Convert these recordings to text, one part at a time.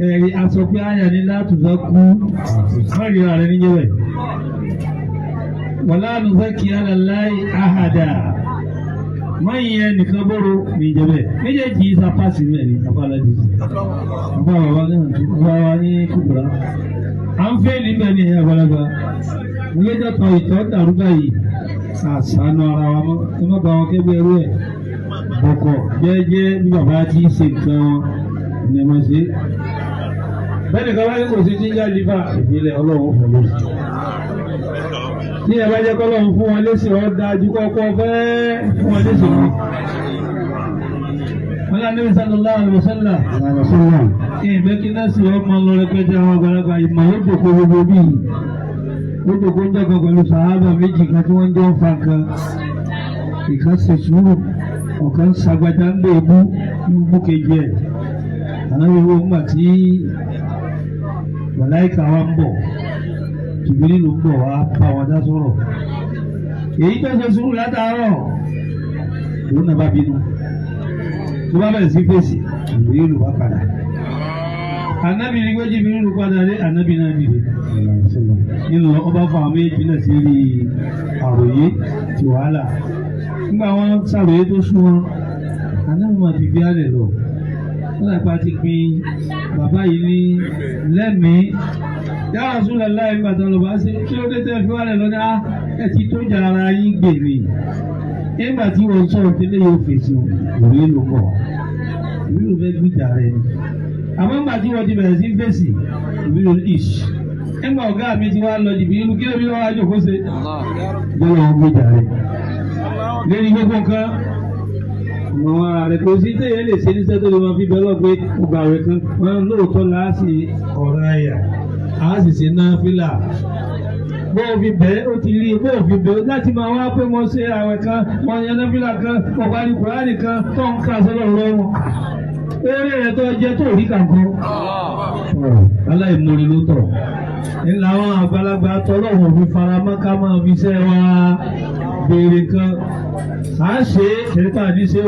ẹ̀rí aṣọ pé àyà ní látùzọ́ kú mọ́rìnrà rẹ̀ níjẹ́ bẹ̀. wala nuzakki ala Allahi ahada mọ́yìn ẹ nìkan bóró níjẹ́ bẹ̀. méjèèjì ìsapásì rẹ̀ ní abálájì. bàbá bàbá náà bàbá wa ní kúkúrá. à ń fẹ́ níbẹ̀ ní àgbàlagbà. ìlẹ́jọ́ kan ìtọ́ dàrú báyìí. àṣàánú ara wa mọ́ ẹ má bá wọn kẹ́gbẹ́ ẹrú ẹ̀. bọ̀kọ̀ jẹ́jẹ́ bí bàbá ti ṣe nǹkan wọn ní ẹ̀mọ́ ṣe. bẹ́ẹ̀ni kan wáyé kò sí jíjà lífà ìpínlẹ̀ ọlọ́run fún lóṣù. ní ẹ bá jẹ́ kọ́lọ́run fún wọn léṣe ọ́ dájú kọ́kọ́ fẹ́ fún wọn léṣe wọn. wọ́n yá Nabi sallallahu alaihi wasallam. ìbẹ́ kí náà sì ọmọ lọ rẹpẹtẹ àwọn àgbàlagbà ìmọ̀ yóò dòkó gbogbo bíi. ó dòkó ń dọ́kan pẹ̀lú sàhábà méjì kan tí wọ́n jọ ń fa kan. ìkan ṣe sùúrù ọ̀kan ṣàgbàjá ń lé ebú ní kejì ẹ̀. àwọn ìwé ńgbà tí màláíkà wa ń bọ̀ Jìbìrì ló ń bọ̀ wá bá wọn dá sọ̀rọ̀. èyí tó ṣe sùúrù látàárọ̀ òun náà bá bínú tó bá bẹ̀rẹ̀ sí fèsì Jìbìrì ló wá padà. ànábì ní pé Jìbìrì ló padà dé ànábì náà dìde. nínú ọba fún àwọn méjì náà sí rí àròyé ti wàhálà. nígbà wọn ṣàròyé tó sún wọn ànábì máa ti fi álẹ̀ lọ. wọ́n àpá ti pin bàbá yìí ní lẹ́mìí. Ya Rasulullah nígbà tó lọ bá ṣe kí ló dé tẹ́ fi wálẹ̀ lọ́dá ẹ ti tó jà ara yín gbèrè. nígbà tí wọ́n sọ̀rọ̀ tẹ́lẹ̀ yóò fèsì òwe ló kọ̀. ìbí ló fẹ́ gbìjà rẹ̀ ni. àmọ́ nígbà tí wọ́n ti bẹ̀rẹ̀ sí fèsì ìbí ló ish. nígbà ọ̀gá mi ti wá lọ jìbì inú kí ló bí wọ́n wá jòkó ṣe. bọ́lá wọn gbìjà rẹ̀. lórí gbogbo nǹkan àwọn ààrẹ kò sí téèyàn lè ṣe níṣẹ́ tó lè máa fi bẹ́ẹ̀ lọ pé ọgbà rẹ̀ kan wọn lóòótọ́ láàásì ọ̀rọ̀ àyà àásì ṣe náà fílà bó o fi bẹ́ẹ̀ ó ti rí bó o fi bẹ́ẹ̀ láti máa wá pé mo ṣe àwẹ̀ kan mo yan náà fílà kan mo parí Kùránì kan tó ń ká sọ́dọ̀ lọ́rùn eré rẹ̀ tó jẹ́ tó rí kankan aláìmoore ló tọ̀ ńlá àwọn àgbàlagbà tọ́lọ́wọ̀n fi faramọ́ ká máa fi ṣẹ́ wa béèrè kan. عاشي شريطة حديثه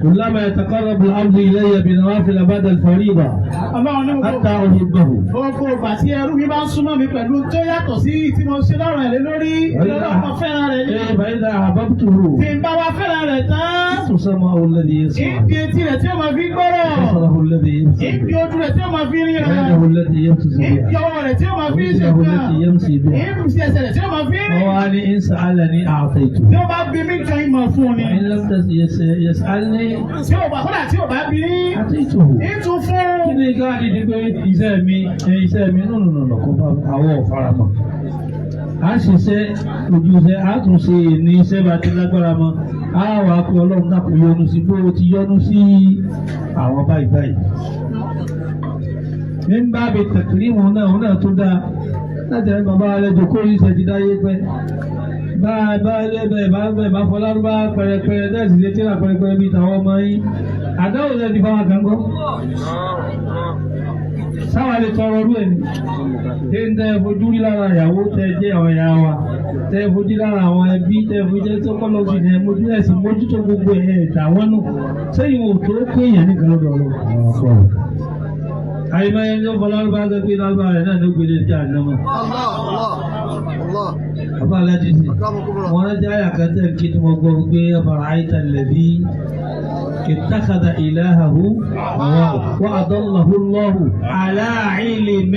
كلما يتقرب العبد إلي بنوافل بعد الفريضة حتى أحبه. gbogbo ìgbà tí ẹrú mi bá ń súnmọ́ mi pẹ̀lú tó yàtọ̀ sí tí mo ṣe lọ́rùn ẹ̀ lé lórí ìlọ́lọ́pọ̀ fẹ́ràn rẹ̀ ní. فإذا أحببته. tí n bá wá fẹ́ràn rẹ̀ tán. سمعه الذي يسمع. ìdí etí rẹ̀ tí ó máa fi gbọ́rọ̀. بصره الذي يبصر. ìdí ojú rẹ̀ tí ó máa fi ríran. يده التي يبطش بها. ìdí ọwọ́ rẹ̀ tí ó máa fi ṣe kan. رجله التي يمشي بها. ìdí ẹsẹ̀ rẹ̀ tí ó máa fi rìn. وقال إن سألني أعطيته. tí ó bá bí mi kan ìmọ̀ fún ni. وإن لم يسألني. tí ó bá kódà tí ó bá bí. أعطيته. ètò fún. kí ni káàdì ní pé iṣẹ́ mi nùnùnùnù kó bá àwọ̀ faramọ́. a ṣiṣẹ́ ojúṣe a tún ṣe ní iṣẹ́ bá ti lágbára mọ́ a wà pé ọlọ́run náà kò yọ́nú sí bó o ti yọ́nú sí àwọn báyìí báyìí. ní bá bi tẹ̀kírímù náà òun náà tó dáa láti ẹ̀ bàbá rẹ̀ jòkó yìí ṣe ti dáyé pẹ́. bá fọlárúbá pẹ̀rẹ̀pẹ̀rẹ̀ dẹ́sì lè tẹ́lá pẹ̀rẹ̀pẹ̀rẹ̀ bíi tàwọn ọmọ yín àdáwò lẹ́ ti fáwọn kan gbọ́. sáwà lè tọrọ ọdún ẹ̀ ní. ṣé ń tẹ́ fojú rí lára ìyàwó tẹ́ jẹ́ ọ̀yà wa tẹ́ fojú lára àwọn ẹbí tẹ́ fojú jẹ́ tó kọ́ lọ sí ẹ̀ mojú ẹ̀sìn mójútó gbogbo ẹ̀ ẹ̀dàwọ́n nù sẹ́yìn wò tó pé èèyàn nìkan lọ́dọ̀ ọ̀rọ̀. àyèmọ̀ ẹni tó fọlárúbá gbé pé lárúbá rẹ̀ náà ló gbé lè jà náà. Bàbá aládìsí, wọ́n rájá àyàkátẹ́ kí ni mo gbọ́ pé ọ̀bàrà àìtà lẹ́bí اتخذ إلهه هواه وأضله الله على علم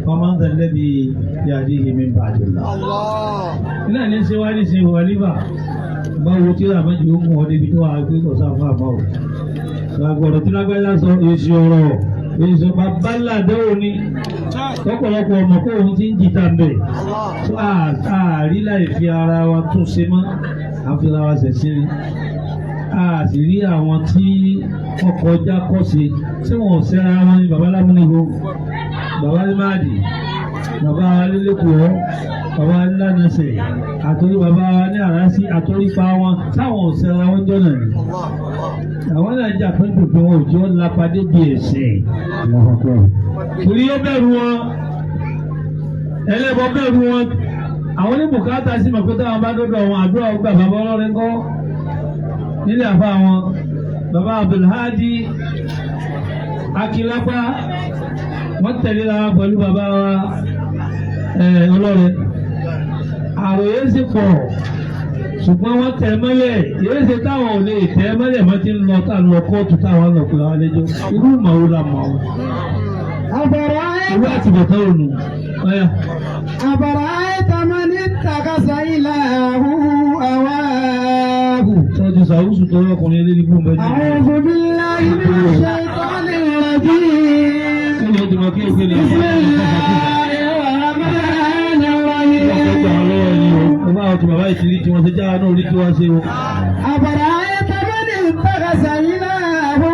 فمن ذا الذي يهديه من بعد الله. لا ننسى ونسى ولبا báwo tí a máa jẹ́ òkun ọdẹ ibi tó wà pé kò sáfà máa wò. Àgbọ̀dọ̀ tí lágbáyé sọ èsì ọ̀rọ̀ èsì bàbá làdẹ́wò ni lọ́pọ̀lọpọ̀ ọmọ kó òun ti ń jìtà mbẹ̀. Tó àárí láì fi ara wa tún ṣe mọ́ àfihàn wa ṣẹ̀ṣẹ̀ ni. A sì rí àwọn tí wọ́n kọjá kọ́ṣe tí wọ́n ṣẹ́ra wọn ní bàbá lámúnigbó, bàbá límáàdì, bàbá lélẹ́kọ̀ọ́, bàbá ńlánàṣẹ̀ àtòrí bàbá wa ní àrásí àtòrípa wọn táwọn ọ̀sẹ̀ra wọn jọ̀nà ni. Àwọn náà jà pé gbogbo wọn ò jọ lápadé bí ẹ̀sẹ̀. Torí ó bẹ̀rù wọn, ẹlẹ́bọ bẹ̀rù wọn. Àwọn oníbùkátà sí mọ̀ pé táwọn bá dọ́dọ̀ wọn àdúrà ọgbà bàbá ọlọ́rin kọ́ nílé àfa wọn. Bàbá Abdulhadi Akílápá wọ́n tẹ̀lé ra pẹ̀lú bàbá wa ọlọ́rẹ̀ àròyé sì pọ̀ ṣùgbọ́n wọ́n tẹ̀ mọ́lẹ̀ yóò ṣe táwọn ò lè tẹ̀ mọ́lẹ̀ mọ́ ti ń lọ tá lọ kóòtù táwọn lọ pé wọ́n lẹ́jọ́ irú ìmọ̀wó la mọ̀ ọ́. àbọ̀rọ̀ ayé ìwé àti bọ̀tán ònù ọ̀yà. àbọ̀rọ̀ ayé tamọ́ ní takasa ilà àhú àwáhù. sọ́jú sàwùsù tó rọ́kùnrin lé ní fún bẹ́ẹ̀. a'udhu billahi minash shaitanir rajim. kí ni o ti mọ kí o kéde. bismillahir rahmanir rahim. ọba àwọn tí bàbá ìtìrí tí wọ́n ṣe jáwá náà orí tí wọ́n ṣe o. àbọ̀rọ̀ ayé tamọ́ ní takasa ilà àhú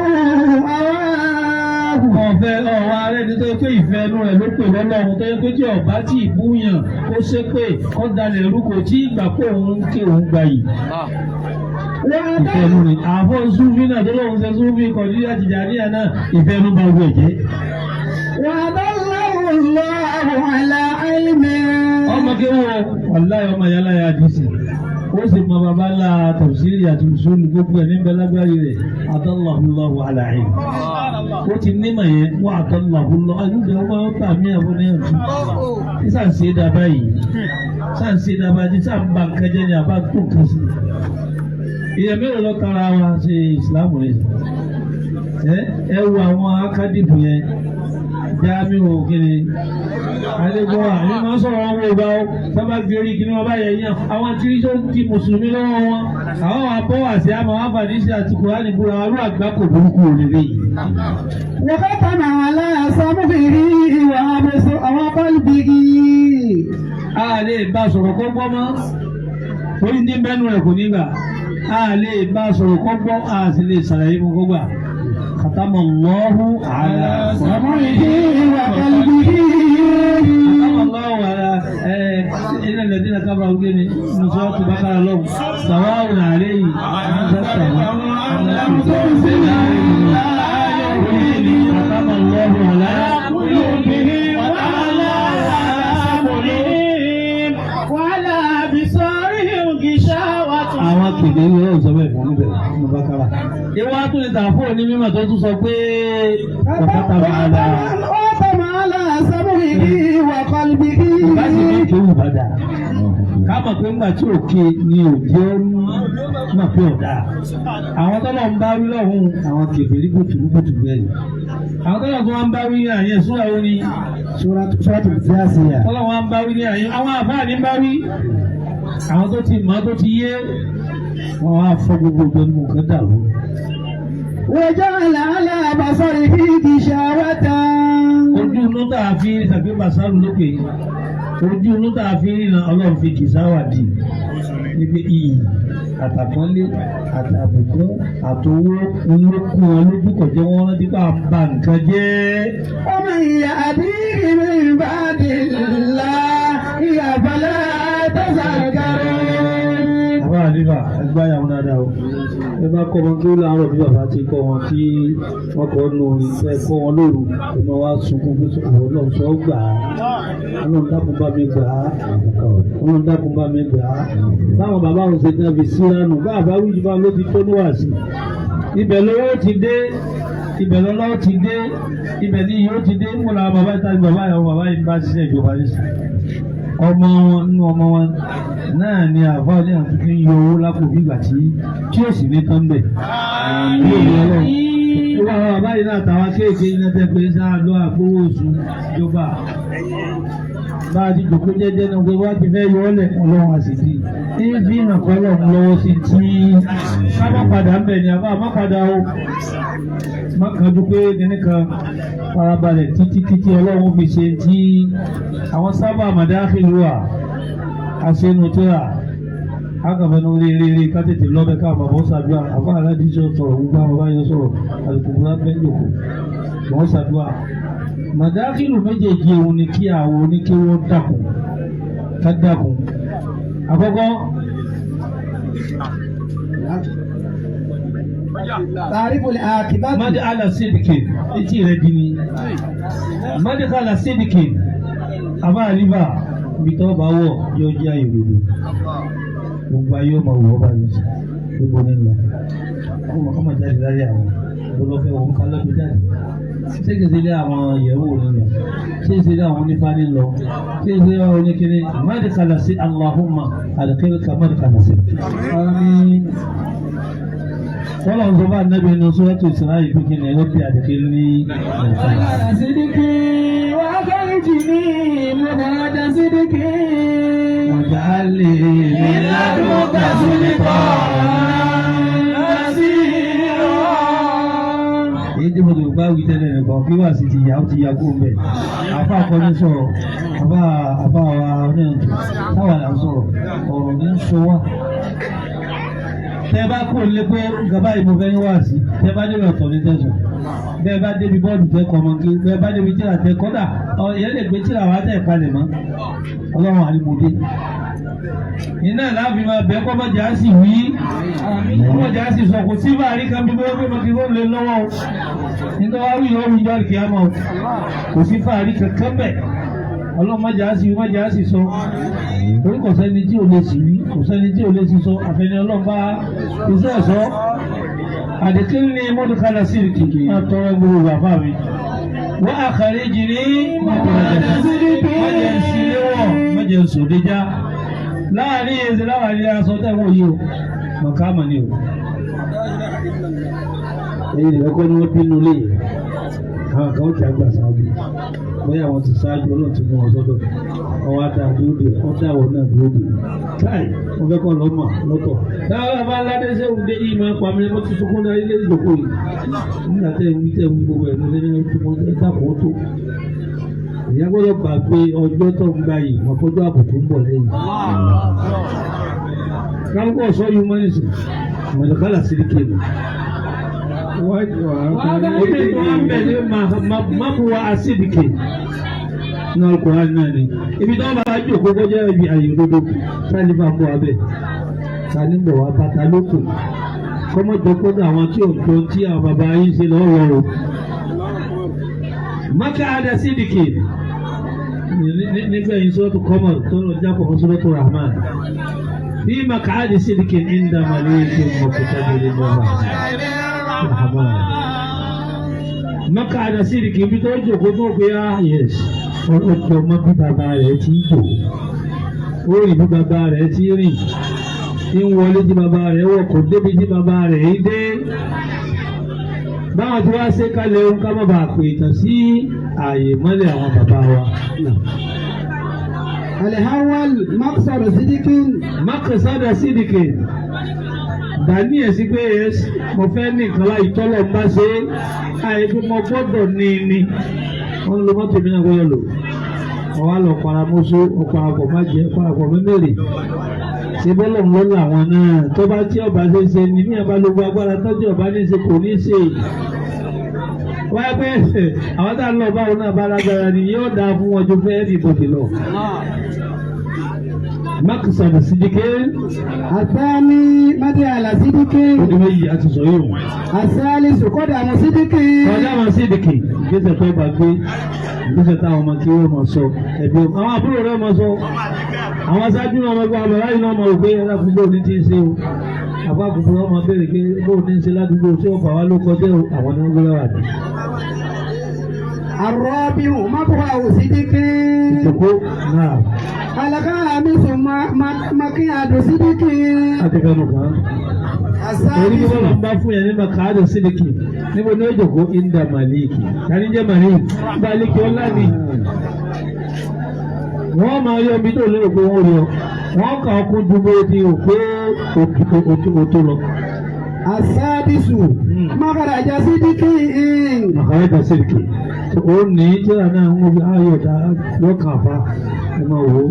àwáhù. ọ̀fẹ́ ọ̀wá rẹ̀ ní tó pé ìfẹ́ inú rẹ̀ ló pè lọ́lọ́run tó yẹ pé tí ọ̀bá tí ìbúyàn ó ṣe pé kọ́ dalẹ̀ rúkọ tí ìgbà pé òun ké òun gbà yìí. ìfẹ́ inú rẹ̀ àfọ̀ súnfì náà tó lóun ṣe súnfì kọ̀díjà Tìjàníyà náà ìfẹ́ inú bá wù ẹ̀jẹ̀. wa'adallahu Allahu ala ilmin. ọmọ kí wọ́n wàláyé ọmọ yàrá yà dìísì ó sì mọ bàbá ńlá tafsiri àti usulu gbogbo ẹ̀ níbẹ̀ lágbárí rẹ̀ adallahu ala ilm. ó ti nímọ̀ yẹn wọ́n adallahu àyùjọ ọmọ ọ̀tá mi àwọn ènìyàn tún. ní sàǹsì dábà yìí sàǹsì dábà yìí sàǹbà nǹkan jẹ́ ní àbá tó nǹkan sí. ìyẹn mélòó lọ tara wa ṣe ìsìlámù rẹ̀ ẹ wo àwọn akádìbò yẹn jáàmì òkèlè àdégbò àní máa sọ̀rọ̀ wọn wò bá ó sábà gbé orí kí ni wọ́n bá yẹ yàn àwọn tí ó di mùsùlùmí lọ́wọ́ wọn àwọn àbọ̀ àti àmọ́ àfàdísì àti kùránì búra arú àgbà kò burúkú òrèrè yìí. wọ́n fẹ́ tànà àlẹ́ àsámúbìrì ìwà àbẹ̀sọ àwọn bọ́ọ̀lùbìrì. a lè bá a sọ̀rọ̀ kọ́ gbọ́ mọ́ orí ní mẹ́nu rẹ̀ kò ní gbà a lè bá a sọ̀rọ̀ kọ́ gbọ́ a sì lè ṣàlàyé fún kọ́ gbà. ختم الله على سمعه وقلبه. ختم الله على إن الذين كفروا من سورة البقرة لهم سواء عليهم أنذرتهم أم لم تنذرهم لا يؤمنون. ختم الله على قلوبهم وعلى أبصارهم وعلى أبصارهم غشاوة. àwọn kìnìún yóò sọ bẹ́ẹ̀ fún níbẹ̀ ní Bákárà. ìwà tún lè tà fún òní mímọ̀ tó tún sọ pé ọ̀kátà máa la. ọ̀kátà máa la sábúrì wà kọ́lbí. bá sì ní kéwù bàdà ká mọ̀ pé ńgbà tí òkè ni òjò náà pé ọ̀dà. àwọn tọ́lọ̀ ń bá wí lọ́hùn àwọn kèfèrí gbòtùgbòtù bẹ́ẹ̀ ni. àwọn tọ́lọ̀ tó wọ́n ń bá wí ní àyẹ̀ súra wo ni. súra tó ti àṣeyà. tọ́lọ̀ wọn ń bá wí ní àyẹ̀ àwọn àfáà ní bá wí. àwọn tó ti mọ̀ tó ti yé wọn á fọ gbogbo ìgbẹ́nu nǹkan dàrú. وجعل على بصره غشاوة. ojú inú tá a fi tàbí bàṣálù lókè ojú inú tá a fi rìnà ọlọ́run fi kìsáwà dì níbi iyì àtàkọ́lé àtàbùkún àtowó olókùn olójú kọjá wọn rántí bá a ba nǹkan jẹ́. ومن يهديه من بعد الله فلا تذكرون. àbá àdìbà ẹgbẹ́ àyàwó dáadáa o ẹ bá kọ́ wọn tó láàárọ̀ bí bàbá ti kọ́ wọn tí wọ́n kọ́ nù ẹ kọ́ wọn lóru ẹ máa wá sunkún fún àwọn náà sọ gbà á ọlọ́run dákun bá mi gbà á ọlọ́run dákun bá mi gbà á báwọn bàbá òun ṣe tẹ́ fi sílánù bá àbá wíjì bá ló ti tó níwàásì ibẹ̀ lówó ti dé ibẹ̀ lọ́lọ́ ti dé ibẹ̀ ní iyó ti dé nígbà làwọn bàbá ìta bàbá ìyàwó bàbá yìí bá ṣiṣẹ́ ìjọba nísìnyí ọmọ wọn nínú ọmọ wọn náà ni àfáà ní àtúntò ń yọ owó lápò nígbà tí ó sì ní tán bẹ̀. ìwà àwọn bàbá yìí náà tàwa kéèké iná tẹ́ pé sáà lọ àgbówó oṣù ìjọba bá a ti jòkó jẹ́jẹ́ náà pé wọ́n ti fẹ́ yọ ọ́ lẹ̀ ọlọ́run àsìkò ní fi hàn kọ́ lọ́run lọ́wọ́ sí tí ká má padà ń bẹ̀ ni àbá má padà o má kánjú pé kíní kan farabalẹ̀ títí ọlọ́run fi ṣe tí àwọn sábà màdáfìlú wà àṣẹnutóra akàfẹnu rere ká tètè lọ́bẹ̀ ká bàbá ṣàdúrà àbá aládìsọ sọ̀rọ̀ gbogbo àwọn bá yọ sọ̀rọ̀ àlùkùnkùn lábẹ́ jòkó bàbá ṣàdúrà màdáfìlú méjèèjì òun ni kí àwọn oníkéwọ́ dàkún ká dàkún àkọ́kọ́. تعرف العاقبات. madi ala sidiki etí rẹ di ni madi ala sidiki àbá àlìbà bitọ́ bá wọ̀ yóò jẹ́ àyè gbogbo gbogbo ayé ọmọ òwò bá yẹ gbogbo nílò ọmọ jáde láyé àwọn ìbọlọ́fẹ́ wọn ká lọ́dún jáde ṣé kìí ṣe ilé àwọn ìyẹ̀wò ní lọ ṣé kìí ṣe ilé àwọn onífá ní lọ ṣé kìí ṣe ilé àwọn oníkiri mẹ́rìkàlà sí Allahumma àdìkẹ́rẹ́kà mẹ́rìkàlà sí. wọ́n lọ sọ bá nẹ́bí inú sọ́wọ́tò ìsìnrá yìí pínpín ní ẹ̀rọ bí àdìkẹ́rẹ́ ní mẹ́rìkàlà. sídìkì wà á kọ́rin jì ní mọ̀nàdà sídìkì. ọjà lè ní ládùúgbà sílíkọ̀ èyí tí mo lè bá wí tẹ́lẹ̀ nìkan kí wà sí ti yà ó ti ya kó mbẹ́ àfa àkọ́ni sọ̀rọ̀ àfa wa onírànjú táwa là ń sọ̀rọ̀ ọ̀rọ̀ ní ń sọ wá. tẹ́ bá kó lé pé gàbá yìí mo fẹ́ yín wá sí tẹ́ bá débi ọ̀tọ̀ ní tẹ̀sán bẹ́ẹ̀ bá débi bọ́ọ̀lù tẹ́ kọ́ ọmọge bẹ́ẹ̀ bá débi tíra tẹ́ kọ́dà ìyẹn lè gbé tíra wá tẹ̀ palẹ̀ mọ́ ọlọ́run àlùmọ́dé. iná láàfin máa bẹ kọ́mọ̀jà sì wí kọ́mọ̀jà sì sọ kò sí báàrí kan bí wọ́n gbé mọ́tì ló lè lọ́wọ́ o nítorí wàá wí lọ́wọ́ ìjọ kìí àmọ́ o kò sí fàárí kankan bẹ̀ ọlọ́mọjà sì wí mọ́jà sì sọ torí kò sẹ́ni tí ò lè sì wí kò sẹ́ni tí ò lè sì sọ àfẹnì ọlọ́mọba iṣẹ́ ẹ̀sọ́ àdèkéré ní mọ́tòkálà sí ìkìkì máa tọrọ gbogbo bàbá mi wọ́n àkàrẹ́ jìnnì mọ́jà ń sílé wọ̀ mọ́jà ń sòdéjà láàrin ẹsẹ̀ láwàárí aṣọ tẹ́wọ̀ yìí o mọ̀kámà ni o. ẹ̀yin ìrẹ́kọ́ ni wọ́n bínú lé àwọn kan tí a gbà ṣáájú bóyá àwọn ti ṣáájú ọlọ́run ti mú wọn sọ́dọ̀ ọwọ́ adá dúró dé ọ̀dà àwọn náà dúró dé káì wọ́n fẹ́ kọ́ lọ́mọ lọ́tọ̀. táwọn bá aládé sẹ́wọ̀n dé yìí máa pa mí mo ti sunkún náà ilé ìdókò yìí nígbà tẹ́ ń gbogbo ẹ̀ lọ́sẹ̀ ní ojúmọ́ ẹ̀ dàpọ̀ tó. ìyá gbọ́dọ̀ gbà pé ọjọ́ tó ń gbà yìí wọ́n fọ́jọ́ àbùkù ń bọ̀ lẹ́yìn. kálukú ọ̀ṣọ́ yìí mọ́ nísìn mọ̀lẹ́kálà síríkì ni. ebi tó wà bẹ̀rẹ̀ makuwa asídìkì náà Al-Qur'an náà ni. ibi tó bá jókòó kọjá ibi àyè òdodo sáà bá kó abẹ́ sáà ní bọ̀ wá bàtà lóko kọ́mọ́jọ́ kó dà àwọn tí ò tó tí àwọn bàbá yín ṣe lọ́wọ́ o. Mak'ada sídìkì nígbà yìí sọ́tò kọ́mọ̀ tó lọ jápọ̀ fún sọ́tò Rahman bí mak'adi sídìkì inda malikin muqtadirin Rahman. Mak'ada sídìkì bí tó jòkó tó pé á yẹs ọ̀pọ̀ ọmọ bí bàbá rẹ̀ ti jò ó rí bí bàbá rẹ̀ ti rìn ń wọlé tí bàbá rẹ̀ wọ̀ kò débi tí bàbá rẹ̀ dé. báwọn tí wàá ṣe kalẹ̀ ohun ká má bàa pè tán sí ààyè mọ́lẹ̀ àwọn bàbá wa. alihawal maksada sidikin. maksada sidikin dání ẹ̀ sí pé mo fẹ́ ní nǹkan láì tọ́lọ̀ ń bá ṣe é àyè pé mo gbọ́dọ̀ ní ní wọ́n lo mọ́tò mi náà gbọ́dọ̀ lò wọ́n wá lọ paramọ́sọ ọ̀parapọ̀ má jẹ́ ọ̀parapọ̀ mẹ́mẹ́rẹ̀ ṣe bọ́lọ̀ ń lọ́la àwọn náà tó bá tí ọba ṣe ṣe ní ní ẹ̀bá ló gba agbára tọ́jú ọba ní ṣe kò ní ṣe wáyé pé àwọn tá a lọ báwọn náà bá lágbára ni yóò dáa fún wọn ju fẹ́ẹ́ dìbò dì lọ. Maksada sidike. Àtàní Mádé àlà sidike. Ó di méjì àti sọ yìí o. Àṣàlì sòkòdà àmọ̀ sidike. Kọjá àmọ̀ sidike. Ìgbésẹ̀ tó bá gbé. Ìgbésẹ̀ táwọn ọmọ kí wọ́n mọ̀ sọ. Ẹ̀bí àwọn àbúrò rẹ̀ mọ̀ sọ. Àwọn aṣáájú náà mọ̀ gbọ́ àbẹ̀rẹ̀ yìí náà mọ̀ òpé ẹ̀dá fún bóun ní ti ń ṣe o. Àbá àkùkù wọn mọ̀ béèrè pé bóun ní ń ṣe ládùúgbò tí ó fà wá ló kọjá o. Àwọn ni wọ́n gbé wà ní. Àrọ́bíhù mákùwà òsídìkì. Ìjòkó náà. Àlàkà mi sùn mákì àdó sídìkì. Àtẹ̀kẹ́nu kan. Orí bí wọ́n bá fún yẹn ní Mak'ada sídìkì. Níbo ní ó jòkó Inda Maliki. Tani jẹ́ Maliki. Maliki ọlá ni. Wọ́n máa yọ ibi tó lérò pé wọ́n rí ọ. Wọ́n kà ọkùn ju bó ti rò pé òtó lọ. Àsáàdìsù mákàràjà sídìkì. Mak'ada sídìkì. Ó ní tíra náà ń wọ́n ayọ̀dá lọ́kàn àbá ẹ máa wò ó.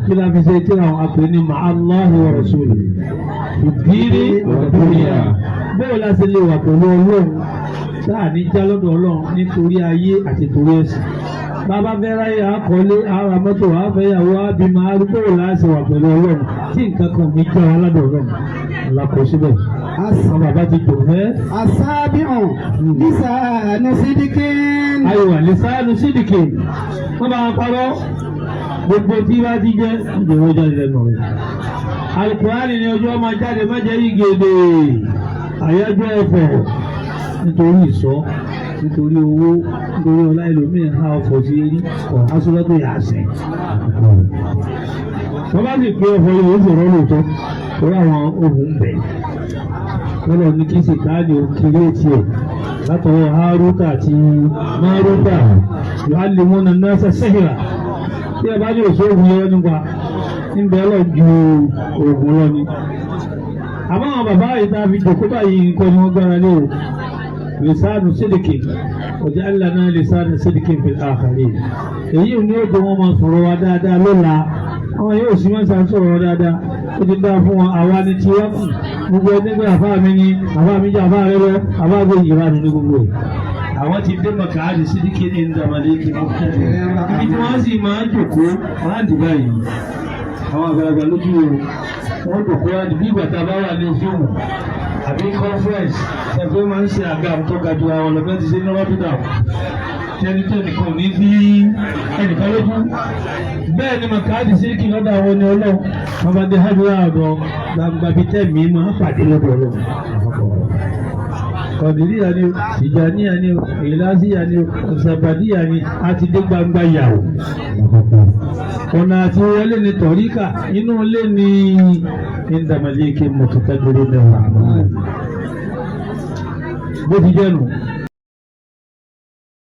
Kí la fi ṣe tíra àwọn apè ní Ma'allahi wa Rasulihi. Ìdírí ọ̀dúnìyà. Bẹ́ẹ̀ la ṣe lè wà pẹ̀lú Ọlọ́run. Sáà ní já lọ́dọ̀ Ọlọ́run nítorí ayé àti torí ẹ̀sìn. Bàbá fẹ́ ráyè àkọlé ara mọ́tò àfẹ́yàwó àbímọ arúgbó láti wà pẹ̀lú Ọlọ́run tí nǹkan kan ní jẹ́ aládọ̀ Ọlọ́run. Àlàkò síbẹ̀. Àwọn bàbá ti dùn fẹ́. Àsáàbíhàn lísàánú sídìkì. Ayọ̀wà lísàánú sídìkì. Wọ́n bá wọn parọ́. Gbogbo tí wá ti jẹ́ ìdòwò jáde lẹ́nu rẹ̀. Al-Qur'ani ni ọjọ́ máa jáde má jẹ́ ìgèdè. Àyájọ́ ẹ̀fẹ̀. nítorí ìsọ́ nítorí owó nítorí ọlá ẹlòmíì ha ọkọ̀ sí erí ọ̀hán sọ́lọ́tò yà á sìn. wọ́n bá sì pé ọkọ̀ yìí ó sọ̀rọ̀ lóòótọ́ torí àwọn ohun ń bẹ̀. lọ́lọ́ ní kí sèkáàlì ó kéré tiẹ̀ látọwọ́ Hárótà àti Márótà yu'allimuna an-nasa sihra. tí ẹ bá ní òṣòwò yẹn nípa níbi ọlọ́jú oògùn lọ ni. àmọ́ àwọn bàbá yìí tá a fi jòkó báyìí nǹkan ni wọ́n gbára lé o. lisanu sidiki waj'alna lisana sidiki fil akhirin. èyí ò ní ó jẹ́ wọ́n máa sọ̀rọ̀ wa dáadáa lọ́la àwọn yóò sì máa ń sọ̀rọ̀ wa dáadáa ó ti dá fún wọn àwa ni tí wọ́n kù gbogbo ẹni pé àfáà mi ni àfáà mi jẹ́ àfáà rẹ lọ àfáà gbé ìranù ní gbogbo ẹ̀. àwọn ti dé mọ̀káàdì sídìkì ní ìdàmàlẹ́kì mọ́kàdì ibi tí wọ́n sì máa ń jòkó wọ́n á dì báyìí àwọn àgbàlagbà lójú wọn jòkó wá bí ìgbà tá a bá wà ní fíìmù àbí conference ṣẹ̀fẹ̀ máa ń ṣe àga tó ga ju àwọn ọlọ́pẹ́ ti ṣe ní rọ́bìtà tẹnitẹnikan ní bí ẹnìkan lójú bẹ́ẹ̀ ni mọ̀káàdì sídìkì lọ́dọ̀ àwọn ni ọlọ́run wọn bá dé hádùúrà ọ̀dọ̀ gbàgbà bíi tẹ̀mí máa pàdé lọ́dọ̀ ọlọ́run. Kọ̀dìríyà ni o, Tìjàníyà ni o, Ìlàsíyà ni o, Ṣàbàdíyà ni a ti dé gbangba yàwó. ọ̀nà àti wọlé ni tọ̀ríkà inú ilé ni ìdàmàlẹ́kẹ̀ mọ̀tòkájọ́rọ́ mẹ́wàá. bó ti jẹ́ nù.